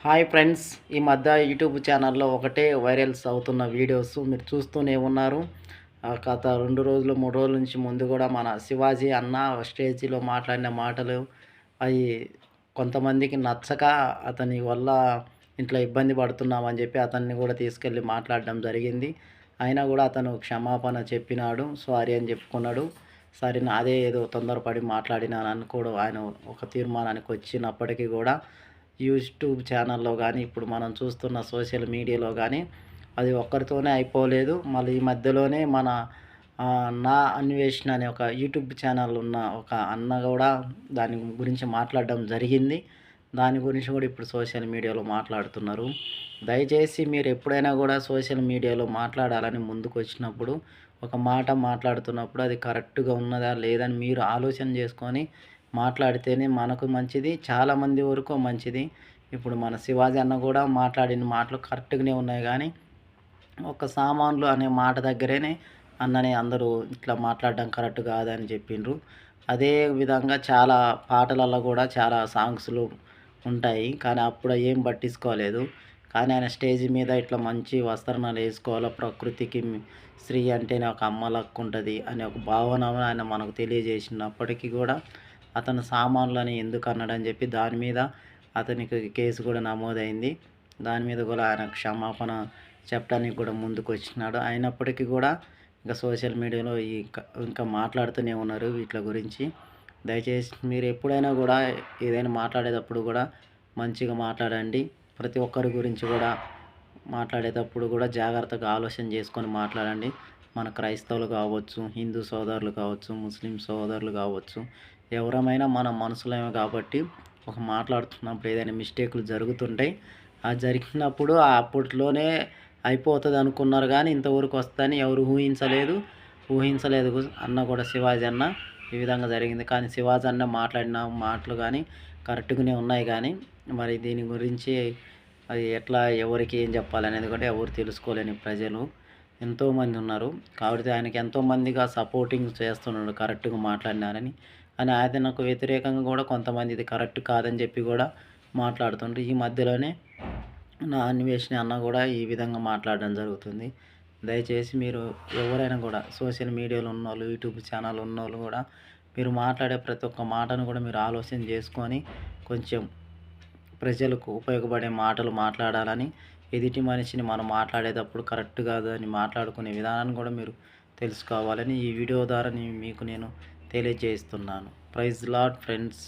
Hi friends, ఈ మధ్య YouTube ఛానల్లో ఒకటే వైరల్స్ అవుతున్న వీడియోస్ మీరు చూస్తూనే ఉన్నారు. గత 2 రోజులు, 3 రోజుల నుంచి ముందు కూడా మన శివాజీ అన్న స్టేజీలో మాట్లాడిన మాటలు అయి కొంతమందికి నచ్చక అతని వల్ల ఇంట్లో ఇబ్బంది పడుతున్నామని చెప్పి అతన్ని కూడా తీసుకెళ్ళి మాట్లాడడం జరిగింది. అయినా కూడా అతను క్షమాపణ చెప్పినాడు. సారీ అని చెప్పుకున్నాడు. సరే అదే ఏదో తొందరపడి మాట్లాడినానని కూడా ఆయన ఒక తీర్మానానికి వచ్చినప్పటికీ కూడా యూట్యూబ్ ఛానల్లో గానీ, ఇప్పుడు మనం చూస్తున్న సోషల్ మీడియాలో గానీ, అది ఒక్కరితోనే అయిపోలేదు. మళ్ళీ ఈ మధ్యలోనే మన నా అన్వేషణ అనే ఒక యూట్యూబ్ ఛానల్ ఉన్న ఒక అన్న గూడా దాని గురించి మాట్లాడడం జరిగింది. దాని గురించి కూడా ఇప్పుడు సోషల్ మీడియాలో మాట్లాడుతున్నారు. దయచేసి మీరు ఎప్పుడైనా గూడా సోషల్ మీడియాలో మాట్లాడాలని ముందుకొచ్చినప్పుడు, ఒక మాట మాట్లాడుతున్నప్పుడు అది కరెక్ట్‌గా ఉన్నదా లేదా అని మీరు ఆలోచన చేసుకొని మాట్లాడితేనే మనకు మంచిది. చాలామంది వరకు మంచిది. ఇప్పుడు మన శివాజీ అన్న కూడా మాట్లాడిన మాటలు కరెక్ట్‌గానే ఉన్నాయి గానీ, ఒక సామాన్లు అనే మాట దగ్గరనే అన్నని అందరూ ఇట్లా మాట్లాడడం కరెక్ట్ కాదని చెప్పిండ్రు. అదే విధంగా చాలా పాటలలో కూడా చాలా సాంగ్స్‌లు ఉంటాయి. కానీ అప్పుడు ఏం పట్టించుకోలేదు. కానీ ఆయన స్టేజ్ మీద ఇట్లా మంచి వస్త్రాలు ఏసుకోవాలా, ప్రకృతికి స్త్రీ అంటేనే ఒక అమ్మ లెక్కుంటది అనే ఒక భావన ఆయన మనకు తెలియజేసినప్పటికీ కూడా అతను సామాన్లని ఎందుకు అన్నాడని చెప్పి దాని మీద అతనికి కేసు కూడా నమోదైంది. దాని మీద కూడా ఆయన క్షమాపణ చెప్పడానికి కూడా ముందుకొచ్చినాడు. అయినప్పటికీ కూడా ఇంకా సోషల్ మీడియాలో ఇంకా మాట్లాడుతూనే ఉన్నారు వీట్ల గురించి. దయచేసి మీరు ఎప్పుడైనా కూడా ఏదైనా మాట్లాడేటప్పుడు కూడా మంచిగా మాట్లాడండి. ప్రతి ఒక్కరి గురించి కూడా మాట్లాడేటప్పుడు కూడా జాగ్రత్తగా ఆలోచన చేసుకొని మాట్లాడండి. మన క్రైస్తవులు కావచ్చు, హిందూ సోదరులు కావచ్చు, ముస్లిం సోదరులు కావచ్చు, ఎవరమైనా మన మనుషులమే కాబట్టి ఒక మాట్లాడుతున్నప్పుడు ఏదైనా మిస్టేక్‌లు జరుగుతుంటాయి. జరిగినప్పుడు అప్పట్లోనే అయిపోతది అనుకున్నారు గానీ, ఇంతవరకు వస్తదని ఎవరు ఊహించలేదు అన్న కూడా శివాజీ అన్న ఈ విధంగా జరిగింది. కానీ శివాజీ అన్న మాట్లాడిన మాటలు గానీ కరెక్ట్‌గానే ఉన్నాయి గానీ, మరి దీని గురించి అది ఎట్లా ఎవరికి ఏం చెప్పాలనేది కూడా ఎవరు తెలుసుకోలేని ప్రజలు ఎంతోమంది ఉన్నారు. కాబట్టి ఆయనకి ఎంతోమందిగా సపోర్టింగ్ చేస్తున్నాడు కరెక్ట్‌గా మాట్లాడినారని. కానీ ఆయనకు వ్యతిరేకంగా కూడా కొంతమంది ఇది కరెక్ట్ కాదని చెప్పి కూడా మాట్లాడుతుండ్రు. ఈ మధ్యలోనే నా అన్వేషణ అన్న కూడా ఈ విధంగా మాట్లాడడం జరుగుతుంది. దయచేసి మీరు ఎవరైనా కూడా సోషల్ మీడియాలో ఉన్నోళ్ళు, యూట్యూబ్ ఛానల్ ఉన్నోళ్ళు కూడా మీరు మాట్లాడే ప్రతి ఒక్క మాటను కూడా మీరు ఆలోచన చేసుకొని కొంచెం ప్రజలకు ఉపయోగపడే మాటలు మాట్లాడాలని, ఎదుటి మనిషిని మనం మాట్లాడేటప్పుడు కరెక్ట్ కాదు అని మాట్లాడుకునే విధానాన్ని కూడా మీరు తెలుసుకోవాలని ఈ వీడియో ద్వారా మీకు నేను తెలియజేస్తున్నాను. Praise Lord friends.